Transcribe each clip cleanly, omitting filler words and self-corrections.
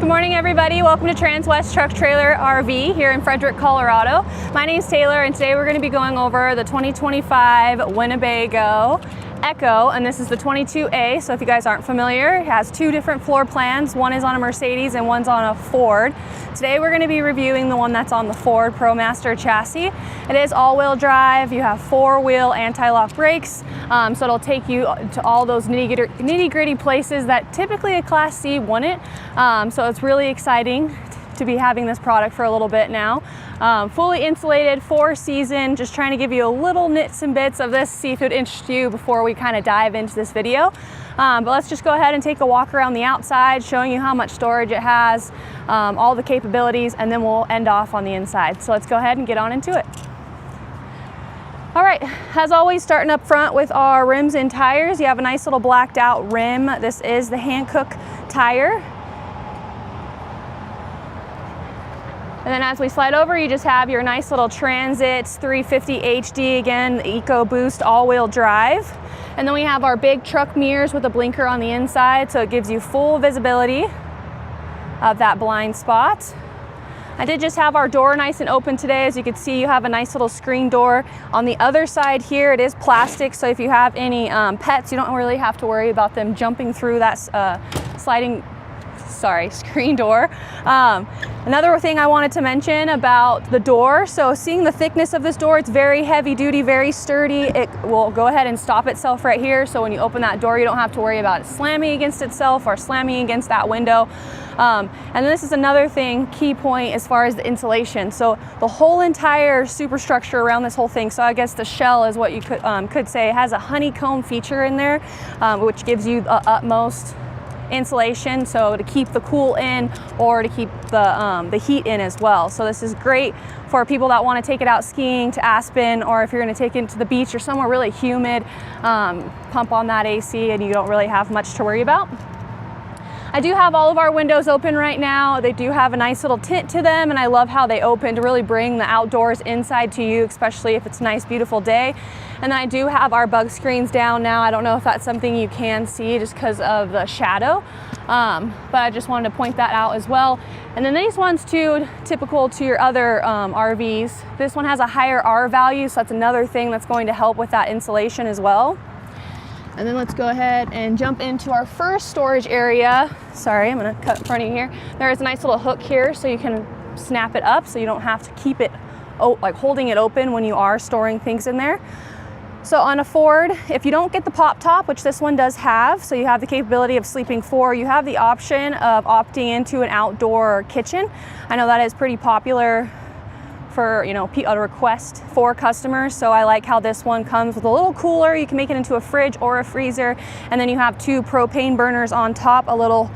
Good morning, everybody. Welcome to Transwest Truck Trailer RV here in Fredrick, Colorado. My name is Taylor, and today we're going to be going over the 2025 Winnebago EKKO, and this is the 22A. So if you guys aren't familiar, it has two different floor plans. One is on a Mercedes and one's on a Ford. Today we're going to be reviewing the one that's on the Ford ProMaster chassis. It is all-wheel drive. You have four-wheel anti-lock brakes, so it'll take you to all those nitty-gritty places that typically a Class C wouldn't. So it's really exciting to be having this product for a little bit now. Fully insulated, 4-season, just trying to give you a little nits and bits of this, see if it would interest you before we kind of dive into this video. But let's just go ahead and take a walk around the outside, showing you how much storage it has, all the capabilities, and then we'll end off on the inside. So let's go ahead and get on into it. All right, as always, starting up front with our rims and tires. You have a nice little blacked out rim. This is the Hankook tire. And then as we slide over, you just have your nice little Transit 350 HD, again, the EcoBoost all-wheel drive. And then we have our big truck mirrors with a blinker on the inside, so it gives you full visibility of that blind spot. I did just have our door nice and open today. As you can see, you have a nice little screen door. On the other side here, it is plastic, so if you have any pets, you don't really have to worry about them jumping through that screen door. Another thing I wanted to mention about the door, so seeing the thickness of this door, it's very heavy duty, very sturdy. It will go ahead and stop itself right here, so when you open that door, you don't have to worry about it slamming against itself or slamming against that window. And this is another thing, key point as far as the insulation. So the whole entire superstructure around this whole thing, so I guess the shell is what you could say, it has a honeycomb feature in there, which gives you the utmost insulation, so to keep the cool in or to keep the heat in as well. So this is great for people that want to take it out skiing to Aspen, or if you're going to take it to the beach or somewhere really humid, pump on that AC and you don't really have much to worry about. I do have all of our windows open right now. They do have a nice little tint to them, and I love how they open to really bring the outdoors inside to you, especially if it's a nice, beautiful day. And then I do have our bug screens down now. I don't know if that's something you can see just because of the shadow, but I just wanted to point that out as well. And then these ones too, typical to your other RVs. This one has a higher R value, so that's another thing that's going to help with that insulation as well. And then let's go ahead and jump into our first storage area. Sorry, I'm gonna cut in front of you here. There is a nice little hook here so you can snap it up so you don't have to keep it like holding it open when you are storing things in there. So on a Ford, if you don't get the pop top, which this one does have, so you have the capability of sleeping 4, you have the option of opting into an outdoor kitchen. I know that is pretty popular for, you know, a request for customers. So I like how this one comes with a little cooler. You can make it into a fridge or a freezer, and then you have 2 propane burners on top, a little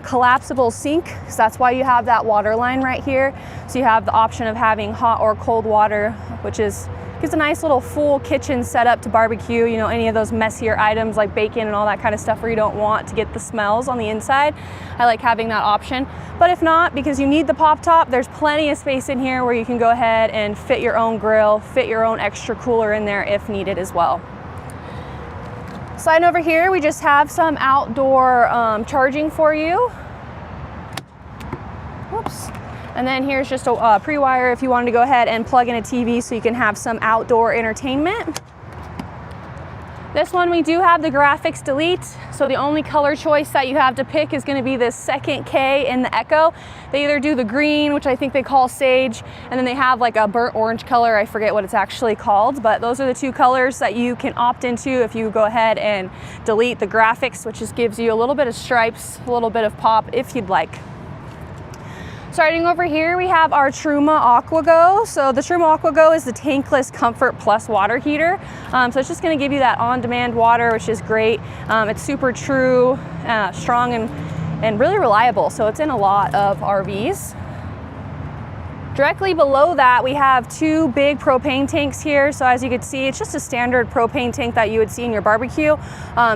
collapsible sink, so that's why you have that water line right here. So you have the option of having hot or cold water, which gives a nice little full kitchen setup to barbecue, you know, any of those messier items like bacon and all that kind of stuff where you don't want to get the smells on the inside. I like having that option. But if not, because you need the pop top, there's plenty of space in here where you can go ahead and fit your own grill, fit your own extra cooler in there if needed as well. Sliding over here, we just have some outdoor charging for you. Whoops. And then here's just a pre-wire if you wanted to go ahead and plug in a TV so you can have some outdoor entertainment. This one, we do have the graphics delete, so the only color choice that you have to pick is going to be this second K in the EKKO. They either do the green, which I think they call sage, and then they have like a burnt orange color. I forget what it's actually called, but those are the 2 colors that you can opt into if you go ahead and delete the graphics, which just gives you a little bit of stripes, a little bit of pop if you'd like. Starting over here, we have our Truma AquaGo. So the Truma AquaGo is the tankless Comfort Plus water heater. So it's just gonna give you that on-demand water, which is great. It's super true, strong, and really reliable. So it's in a lot of RVs. Directly below that, we have two big propane tanks here. So as you can see, it's just a standard propane tank that you would see in your barbecue.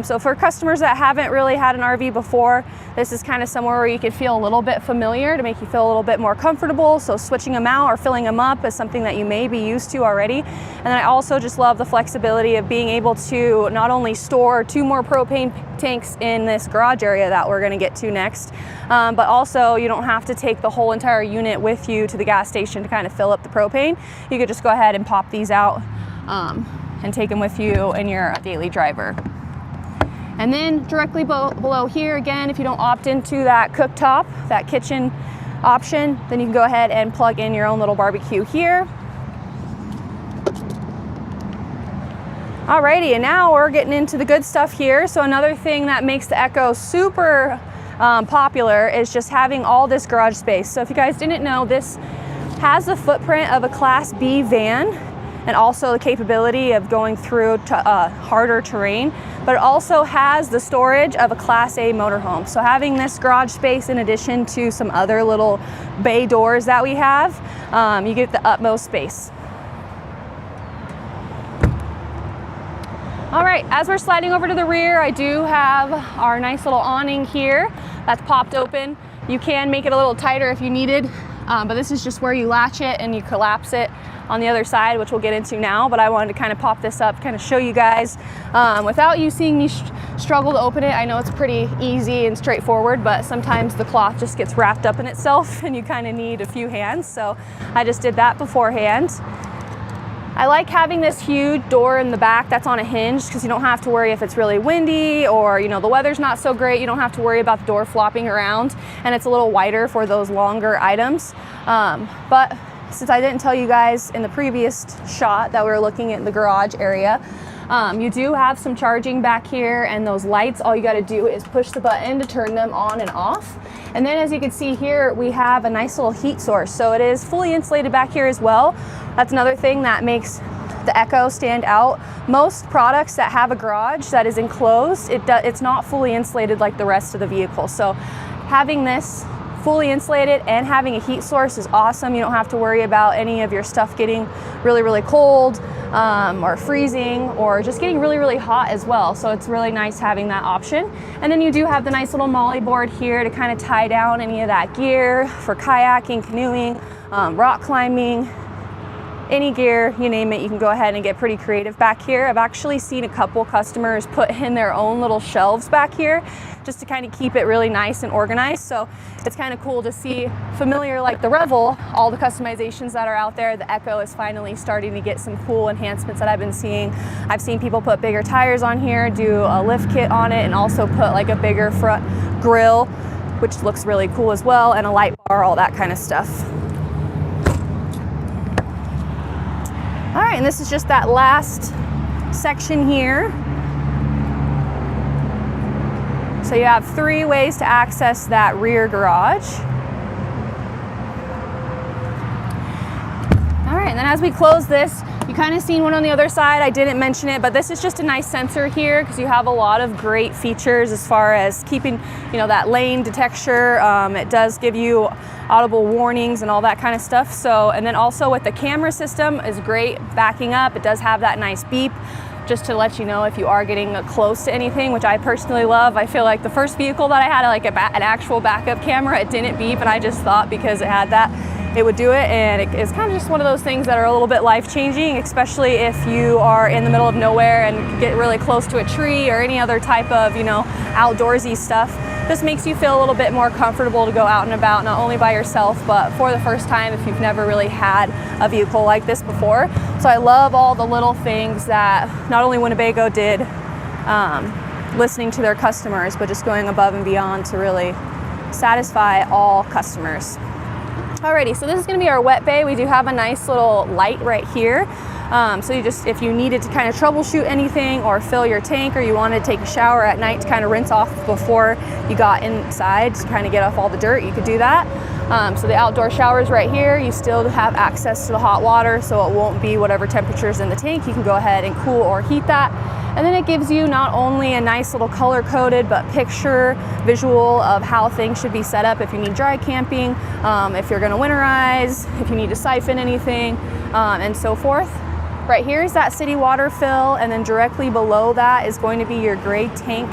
So for customers that haven't really had an RV before, this is kind of somewhere where you could feel a little bit familiar to make you feel a little bit more comfortable. So switching them out or filling them up is something that you may be used to already. And then I also just love the flexibility of being able to not only store 2 more propane tanks in this garage area that we're gonna get to next, but also you don't have to take the whole entire unit with you to the gas station to kind of fill up the propane. You could just go ahead and pop these out and take them with you in your daily driver. And then directly below here, again, if you don't opt into that cooktop, that kitchen option, then you can go ahead and plug in your own little barbecue here. Alrighty, and now we're getting into the good stuff here. So another thing that makes the EKKO super popular is just having all this garage space. So if you guys didn't know, this has the footprint of a Class B van and also the capability of going through harder terrain, but it also has the storage of a Class A motorhome. So having this garage space in addition to some other little bay doors that we have, you get the utmost space. All right, as we're sliding over to the rear, I do have our nice little awning here that's popped open. You can make it a little tighter if you needed, but this is just where you latch it and you collapse it on the other side, which we'll get into now. But I wanted to kind of pop this up, kind of show you guys without you seeing me struggle to open it. I know it's pretty easy and straightforward, but sometimes the cloth just gets wrapped up in itself and you kind of need a few hands. So I just did that beforehand. I like having this huge door in the back that's on a hinge because you don't have to worry if it's really windy or the weather's not so great. You don't have to worry about the door flopping around, and it's a little wider for those longer items. But since I didn't tell you guys in the previous shot that we were looking at the garage area, you do have some charging back here, and those lights, all you got to do is push the button to turn them on and off. And then as you can see here, we have a nice little heat source. So it is fully insulated back here as well. That's another thing that makes the EKKO stand out. Most products that have a garage that is enclosed, it's not fully insulated like the rest of the vehicle. So having this fully insulated and having a heat source is awesome. You don't have to worry about any of your stuff getting really, really cold or freezing or just getting really, really hot as well. So it's really nice having that option. And then you do have the nice little molly board here to kind of tie down any of that gear for kayaking, canoeing, rock climbing, any gear, you name it. You can go ahead and get pretty creative back here. I've actually seen a couple customers put in their own little shelves back here just to kind of keep it really nice and organized. So it's kind of cool to see, familiar like the Revel, all the customizations that are out there. The EKKO is finally starting to get some cool enhancements that I've been seeing. I've seen people put bigger tires on here, do a lift kit on it, and also put like a bigger front grille, which looks really cool as well, and a light bar, all that kind of stuff. All right, and this is just that last section here. So you have 3 ways to access that rear garage. All right, and then as we close this, you kind of seen one on the other side. I didn't mention it, but this is just a nice sensor here because you have a lot of great features as far as keeping, that lane detection. It does give you audible warnings and all that kind of stuff. So, and then also with the camera system is great backing up. It does have that nice beep just to let you know if you are getting close to anything, which I personally love. I feel like the first vehicle that I had like an actual backup camera, it didn't beep, and I just thought because it had that, it would do it. And it's kind of just one of those things that are a little bit life-changing, especially if you are in the middle of nowhere and get really close to a tree or any other type of, outdoorsy stuff. This makes you feel a little bit more comfortable to go out and about, not only by yourself, but for the first time if you've never really had a vehicle like this before. So I love all the little things that not only Winnebago did, listening to their customers, but just going above and beyond to really satisfy all customers. Alrighty, so this is going to be our wet bay. We do have a nice little light right here. So you just, if you needed to kind of troubleshoot anything or fill your tank, or you wanted to take a shower at night to kind of rinse off before you got inside to kind of get off all the dirt, you could do that. So the outdoor showers right here, you still have access to the hot water, so it won't be whatever temperature's in the tank. You can go ahead and cool or heat that. And then it gives you not only a nice little color-coded but picture visual of how things should be set up if you need dry camping, if you're gonna winterize, if you need to siphon anything, and so forth. Right here is that city water fill, and then directly below that is going to be your gray tank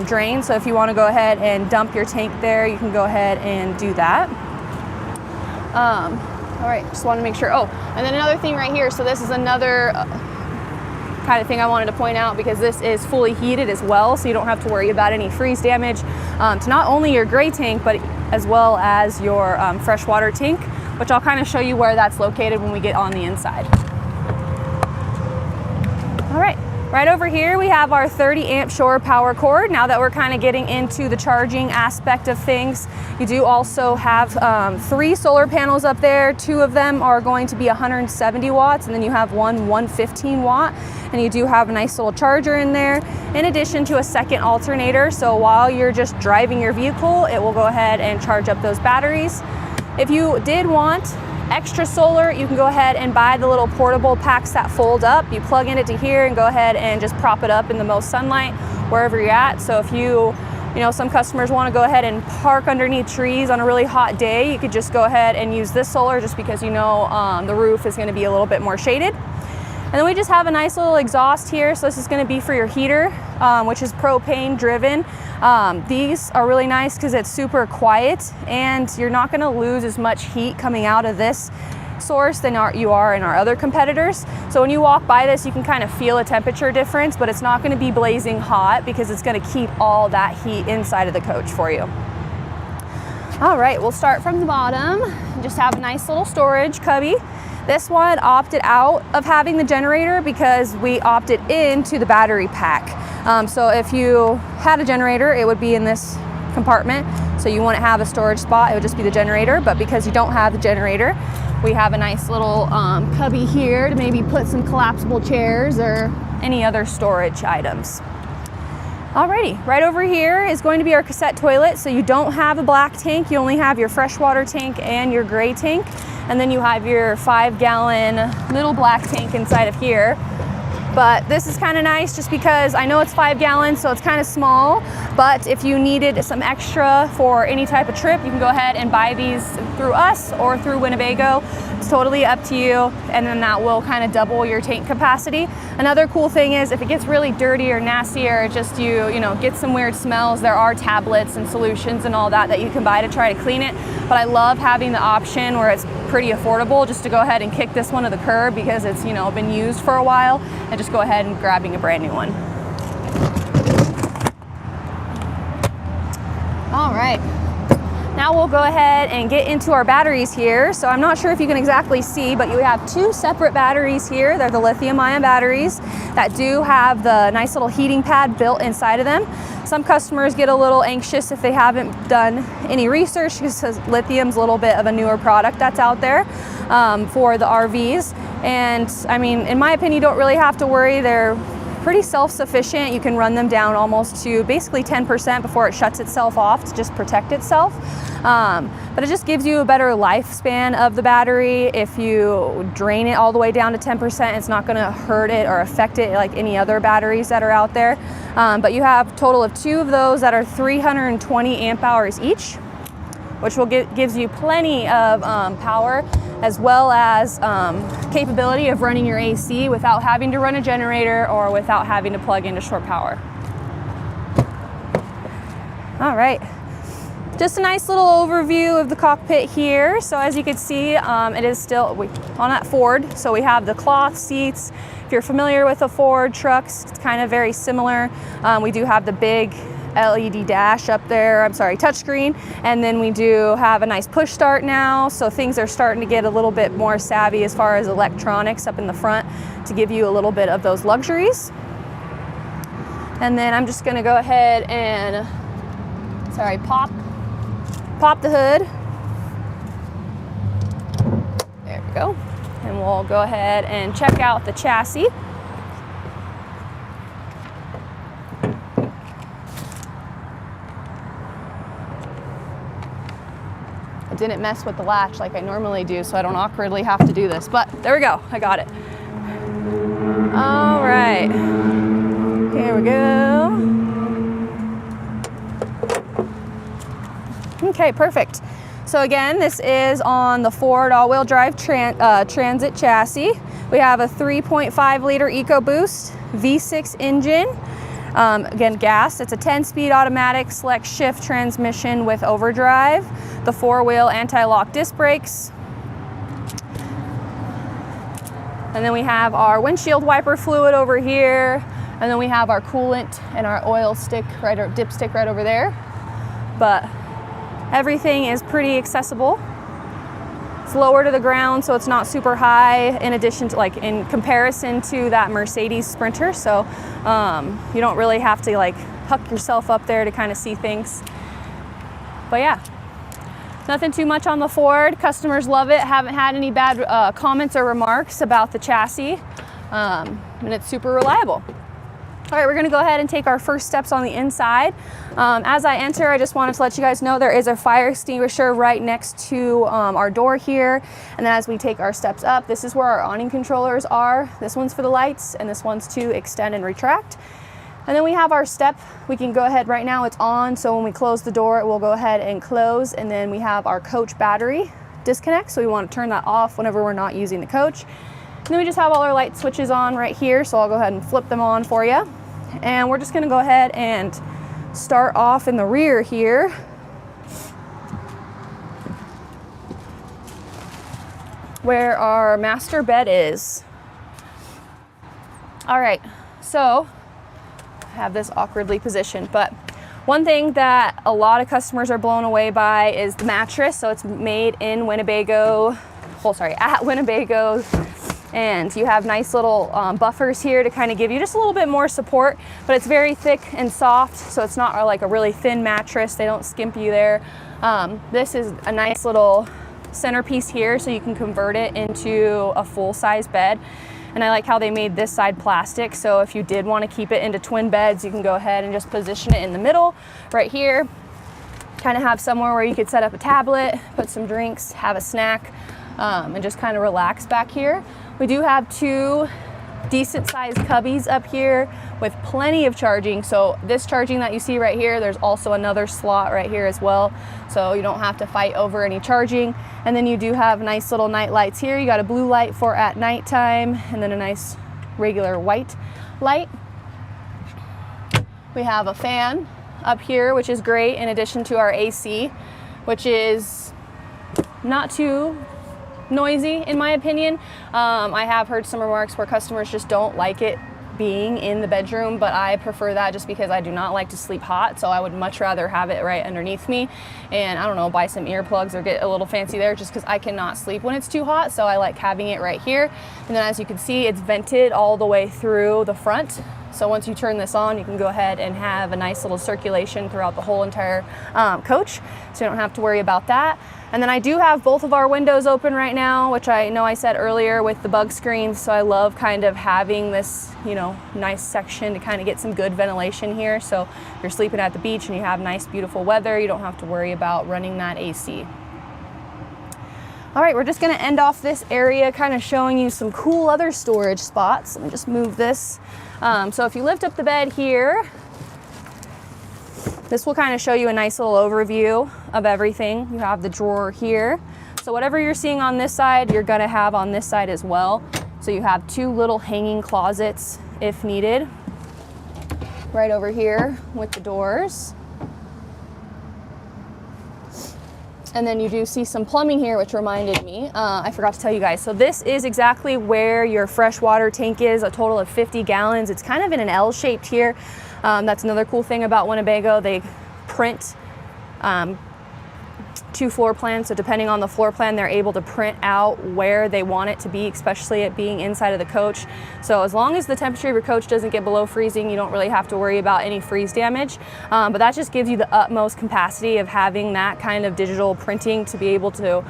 drain. So if you want to go ahead and dump your tank there, you can go ahead and do that. All right, just want to make sure. Oh, and then another thing right here. So this is another kind of thing I wanted to point out, because this is fully heated as well, so you don't have to worry about any freeze damage to not only your gray tank, but as well as your freshwater tank, which I'll kind of show you where that's located when we get on the inside. All right. Right over here we have our 30 amp shore power cord. Now that we're kind of getting into the charging aspect of things, you do also have 3 solar panels up there. 2 of them are going to be 170 watts, and then you have one 115 watt, and you do have a nice little charger in there, in addition to a second alternator. So while you're just driving your vehicle, it will go ahead and charge up those batteries. If you did want extra solar, you can go ahead and buy the little portable packs that fold up. You plug in it to here and go ahead and just prop it up in the most sunlight wherever you're at. So if you know, some customers want to go ahead and park underneath trees on a really hot day, you could just go ahead and use this solar, just because you know the roof is going to be a little bit more shaded. And then we just have a nice little exhaust here. So this is going to be for your heater, which is propane driven. These are really nice because it's super quiet, and you're not going to lose as much heat coming out of this source than you are in our other competitors. So when you walk by this, you can kind of feel a temperature difference, but it's not going to be blazing hot because it's going to keep all that heat inside of the coach for you. All right, we'll start from the bottom. Just have a nice little storage cubby. This one opted out of having the generator because we opted into the battery pack. So if you had a generator, it would be in this compartment. So you wouldn't have a storage spot, it would just be the generator. But because you don't have the generator, we have a nice little cubby here to maybe put some collapsible chairs or any other storage items. Alrighty, right over here is going to be our cassette toilet. So you don't have a black tank, you only have your freshwater tank and your gray tank. And then you have your 5-gallon little black tank inside of here. But this is kind of nice just because I know it's 5 gallons, so it's kind of small. But if you needed some extra for any type of trip, you can go ahead and buy these through us or through Winnebago. It's totally up to you. And then that will kind of double your tank capacity. Another cool thing is if it gets really dirty or nasty, or just you know, get some weird smells, there are tablets and solutions and all that you can buy to try to clean it. But I love having the option where it's pretty affordable just to go ahead and kick this one to the curb because it's, you know, been used for a while, and just go ahead and grabbing a brand new one. All right, now we'll go ahead and get into our batteries here. So I'm not sure if you can exactly see, but you have 2 separate batteries here. They're the lithium-ion batteries that do have the nice little heating pad built inside of them. Some customers get a little anxious if they haven't done any research because lithium's a little bit of a newer product that's out there for the RVs. And I mean, in my opinion, you don't really have to worry. They're pretty self-sufficient. You can run them down almost to basically 10% before it shuts itself off to just protect itself. But it just gives you a better lifespan of the battery. If you drain it all the way down to 10%, it's not gonna hurt it or affect it like any other batteries that are out there. But you have a total of 2 of those that are 320 amp hours each, which will gives you plenty of power, as well as capability of running your AC without having to run a generator or without having to plug into shore power. All right, just a nice little overview of the cockpit here. So as you can see, it is still on that Ford. So we have the cloth seats. If you're familiar with the Ford trucks, it's kind of very similar. We do have the big LED dash up there, touchscreen, and then we do have a nice push start now, so things are starting to get a little bit more savvy as far as electronics up in the front to give you a little bit of those luxuries. And then I'm just gonna go ahead and pop the hood. There we go. And we'll go ahead and check out the chassis. Didn't mess with the latch like I normally do, so I don't awkwardly have to do this, but there we go, I got it. All right. go. Okay, perfect. So again, this is on the Ford all-wheel drive Transit chassis. We have a 3.5 liter EcoBoost V6 engine. Again, gas. It's a 10-speed automatic SelectShift transmission with overdrive. The 4-wheel anti-lock disc brakes. And then we have our windshield wiper fluid over here. And then we have our coolant and our oil stick, or dipstick right over there. But everything is pretty accessible. It's lower to the ground, so it's not super high in addition to, like, in comparison to that Mercedes Sprinter. So you don't really have to like huck yourself up there to kind of see things. But yeah, nothing too much on the Ford. Customers love it. Haven't had any bad comments or remarks about the chassis. And it's super reliable. All right, we're gonna go ahead and take our first steps on the inside. As I enter, I just wanted to let you guys know there is a fire extinguisher right next to our door here. And then as we take our steps up, this is where our awning controllers are. This one's for the lights, and this one's to extend and retract. And then we have our step. We can go ahead right now, it's on, so when we close the door, it will go ahead and close. And then we have our coach battery disconnect, so we want to turn that off whenever we're not using the coach. And then we just have all our light switches on right here, so I'll go ahead and flip them on for you. And we're just gonna go ahead and start off in the rear here. Where our master bed is. All right, so I have this awkwardly positioned, but one thing that a lot of customers are blown away by is the mattress. So it's made in Winnebago, at Winnebago. And you have nice little buffers here to kind of give you just a little bit more support, but it's very thick and soft, so it's not like a really thin mattress. They don't skimp you there. This is a nice little centerpiece here, so you can convert it into a full-size bed. And I like how they made this side plastic, so if you did want to keep it into twin beds, you can go ahead and just position it in the middle right here. Kind of have somewhere where you could set up a tablet, put some drinks, have a snack, and just kind of relax back here. We do have two decent sized cubbies up here with plenty of charging. So this charging that you see right here, there's also another slot right here as well. So you don't have to fight over any charging. And then you do have nice little night lights here. You got a blue light for at nighttime, and then a nice regular white light. We have a fan up here, which is great, in addition to our AC, which is not too noisy in my opinion. I have heard some remarks where customers just don't like it being in the bedroom, but I prefer that just because I do not like to sleep hot, so I would much rather have it right underneath me, and I don't know, buy some earplugs or get a little fancy there, just because I cannot sleep when it's too hot. So I like having it right here. And then as you can see, it's vented all the way through the front, so once you turn this on, you can go ahead and have a nice little circulation throughout the whole entire coach, so you don't have to worry about that. And then I do have both of our windows open right now, which I know I said earlier with the bug screens. So I love kind of having this, you know, nice section to kind of get some good ventilation here. So if you're sleeping at the beach and you have nice, beautiful weather, you don't have to worry about running that AC. All right, we're just gonna end off this area kind of showing you some cool other storage spots. Let me just move this. So if you lift up the bed here, this will kind of show you a nice little overview of everything. You have the drawer here. So whatever you're seeing on this side, you're gonna have on this side as well. So you have two little hanging closets if needed. Right over here with the doors. And then you do see some plumbing here, which reminded me, I forgot to tell you guys. So this is exactly where your freshwater tank is, a total of 50 gallons. It's kind of in an L-shaped here. That's another cool thing about Winnebago. They print two floor plans, so depending on the floor plan, they're able to print out where they want it to be, especially it being inside of the coach. So as long as the temperature of your coach doesn't get below freezing, you don't really have to worry about any freeze damage. But that just gives you the utmost capacity of having that kind of digital printing to be able to,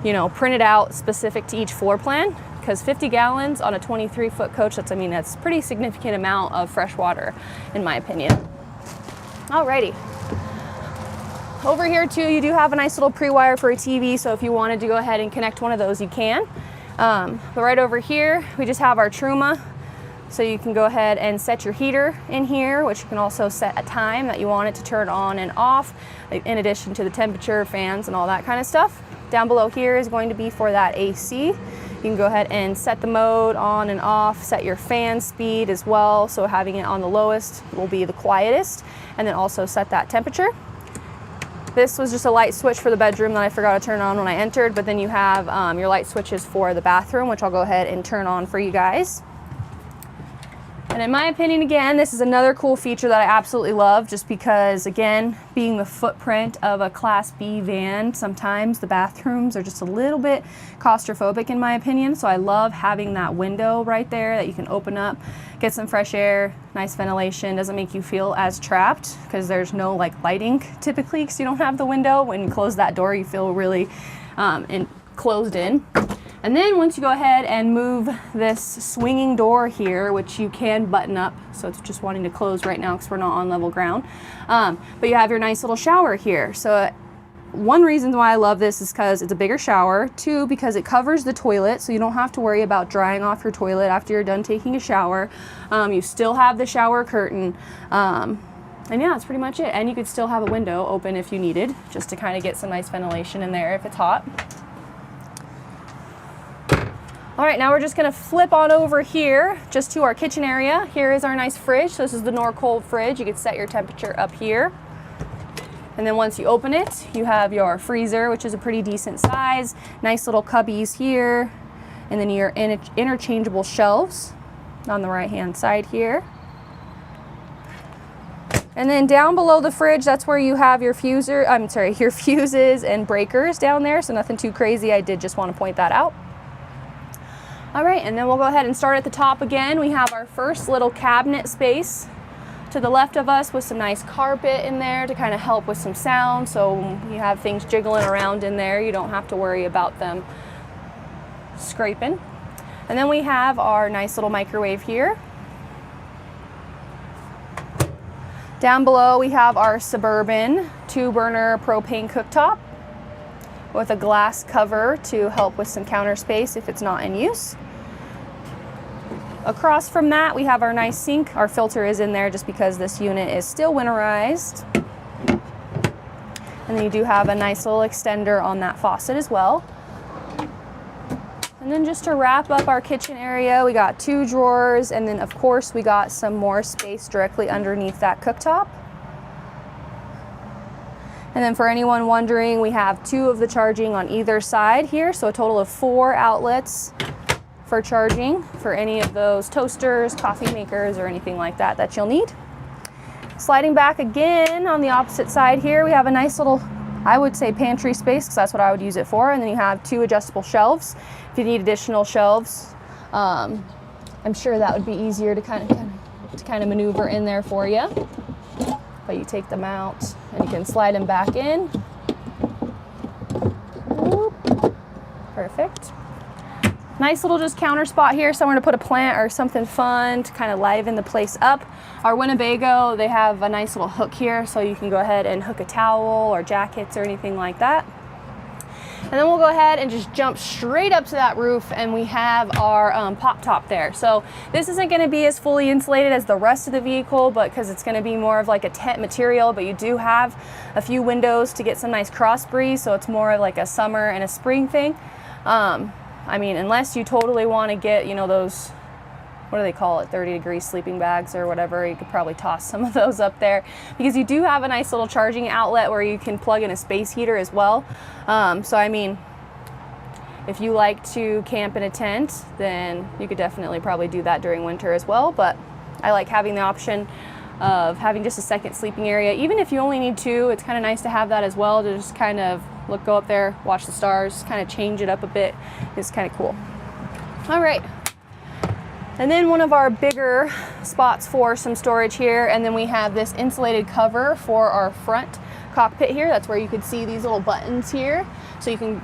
you know, print it out specific to each floor plan. Because 50 gallons on a 23-foot coach, that's a pretty significant amount of fresh water, in my opinion. Alrighty. Over here too, you do have a nice little pre-wire for a TV, so if you wanted to go ahead and connect one of those, you can. But right over here, we just have our Truma So you can go ahead and set your heater in here, which you can also set a time that you want it to turn on and off, in addition to the temperature, fans, and all that kind of stuff. Down below here is going to be for that AC. You can go ahead and set the mode on and off, set your fan speed as well. So having it on the lowest will be the quietest, and then also set that temperature. This was just a light switch for the bedroom that I forgot to turn on when I entered, but then you have your light switches for the bathroom, which I'll go ahead and turn on for you guys. And in my opinion, again, this is another cool feature that I absolutely love, just because, again, being the footprint of a Class B van, sometimes the bathrooms are just a little bit claustrophobic in my opinion. So I love having that window right there that you can open up, get some fresh air, nice ventilation. Doesn't make you feel as trapped because there's no like lighting typically because you don't have the window. When you close that door, you feel really closed in. And then once you go ahead and move this swinging door here, which you can button up, so it's just wanting to close right now because we're not on level ground, but you have your nice little shower here. So one reason why I love this is because it's a bigger shower. Two, because it covers the toilet, so you don't have to worry about drying off your toilet after you're done taking a shower. You still have the shower curtain. And yeah, that's pretty much it. And you could still have a window open if you needed, just to kind of get some nice ventilation in there if it's hot. All right, now we're just gonna flip on over here just to our kitchen area. Here is our nice fridge. So this is the Norcold fridge. You can set your temperature up here. And then once you open it, you have your freezer, which is a pretty decent size. Nice little cubbies here. And then your interchangeable shelves on the right-hand side here. And then down below the fridge, that's where you have your your fuses and breakers down there. So nothing too crazy. I did just want to point that out. All right, and then we'll go ahead and start at the top again. We have our first little cabinet space to the left of us with some nice carpet in there to kind of help with some sound. So you have things jiggling around in there. You don't have to worry about them scraping. And then we have our nice little microwave here. Down below we have our Suburban 2-burner propane cooktop with a glass cover to help with some counter space if it's not in use. Across from that, we have our nice sink. Our filter is in there just because this unit is still winterized. And then you do have a nice little extender on that faucet as well. And then just to wrap up our kitchen area, we got 2 drawers, and then of course we got some more space directly underneath that cooktop. And then for anyone wondering, we have 2 of the charging on either side here, so a total of 4 outlets for charging for any of those toasters, coffee makers, or anything like that that you'll need. Sliding back again on the opposite side here, we have a nice little, I would say, pantry space, because that's what I would use it for. And then you have 2 adjustable shelves. If you need additional shelves, I'm sure that would be easier to kind of maneuver in there for you. But you take them out and you can slide them back in. Whoop. Perfect. Nice little just counter spot here, somewhere to put a plant or something fun to kind of liven the place up. Our Winnebago, they have a nice little hook here, so you can go ahead and hook a towel or jackets or anything like that. And then we'll go ahead and just jump straight up to that roof, and we have our pop top there. So this isn't going to be as fully insulated as the rest of the vehicle, but because it's going to be more of like a tent material, but you do have a few windows to get some nice cross breeze, so it's more of like a summer and a spring thing. I mean, unless you totally want to get, you know, those, what do they call it, 30-degree sleeping bags or whatever, you could probably toss some of those up there, because you do have a nice little charging outlet where you can plug in a space heater as well. So I mean, if you like to camp in a tent, then you could definitely probably do that during winter as well. But I like having the option of having just a second sleeping area. Even if you only need 2, it's kind of nice to have that as well, to just kind of go up there, watch the stars, kind of change it up a bit. It's kind of cool. All right. And then one of our bigger spots for some storage here, and then we have this insulated cover for our front cockpit here. That's where you could see these little buttons here, so you can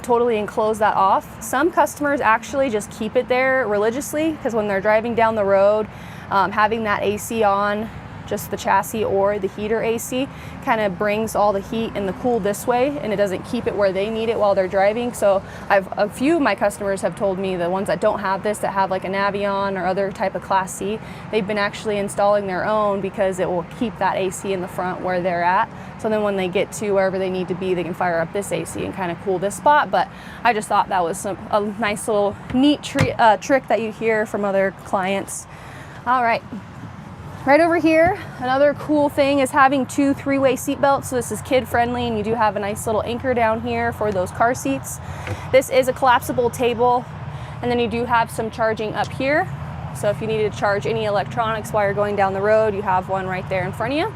totally enclose that off. Some customers actually just keep it there religiously, because when they're driving down the road, having that AC on just the chassis or the heater AC, kind of brings all the heat and the cool this way, and it doesn't keep it where they need it while they're driving. So a few of my customers have told me, the ones that don't have this, that have like a Navion or other type of Class C, they've been actually installing their own because it will keep that AC in the front where they're at. So then when they get to wherever they need to be, they can fire up this AC and kind of cool this spot. But I just thought that was a nice little neat trick that you hear from other clients. All right. Right over here, another cool thing is having 2 3-way seat belts. So this is kid friendly, and you do have a nice little anchor down here for those car seats. This is a collapsible table, and then you do have some charging up here. So if you needed to charge any electronics while you're going down the road, you have one right there in front of you.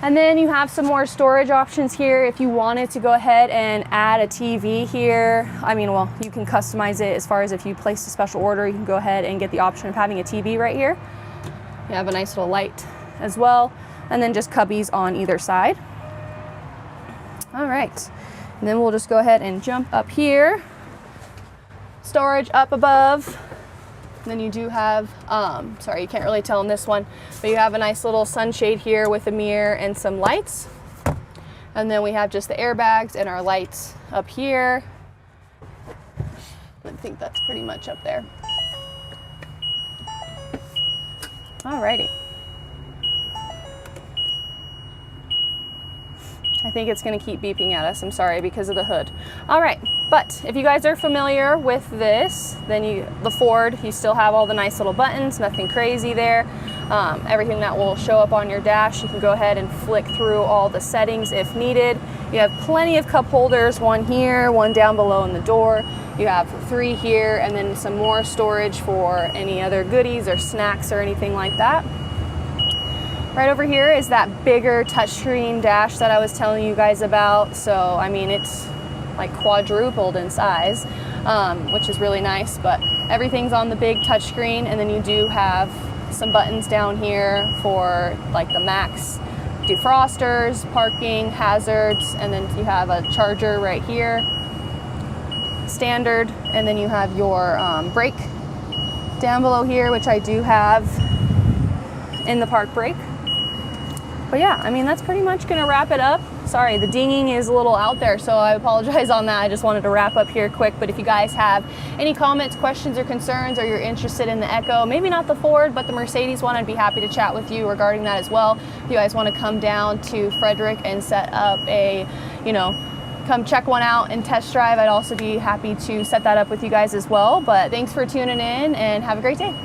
And then you have some more storage options here if you wanted to go ahead and add a TV here. I mean, well, you can customize it as far as if you place a special order, you can go ahead and get the option of having a TV right here. You have a nice little light as well, and then just cubbies on either side. All right, and then we'll just go ahead and jump up here. Storage up above. And then you do have, sorry, you can't really tell in this one, but you have a nice little sunshade here with a mirror and some lights. And then we have just the airbags and our lights up here. I think that's pretty much up there. Alrighty. I think it's going to keep beeping at us. I'm sorry, because of the hood. All right, but if you guys are familiar with this, then the Ford, you still have all the nice little buttons, nothing crazy there. Everything that will show up on your dash, you can go ahead and flick through all the settings if needed. You have plenty of cup holders, one here, one down below in the door. You have 3 here, and then some more storage for any other goodies or snacks or anything like that. Right over here is that bigger touchscreen dash that I was telling you guys about. So, I mean, it's like quadrupled in size, which is really nice, but everything's on the big touchscreen. And then you do have some buttons down here for like the max defrosters, parking, hazards, and then you have a charger right here, standard, and then you have your brake down below here, which I do have in the park brake. But yeah, I mean, that's pretty much gonna wrap it up. Sorry, the dinging is a little out there, so I apologize on that. I just wanted to wrap up here quick. But if you guys have any comments, questions, or concerns, or you're interested in the EKKO, maybe not the Ford, but the Mercedes one, I'd be happy to chat with you regarding that as well. If you guys want to come down to Fredrick and set up a, come check one out and test drive, I'd also be happy to set that up with you guys as well. But thanks for tuning in, and have a great day.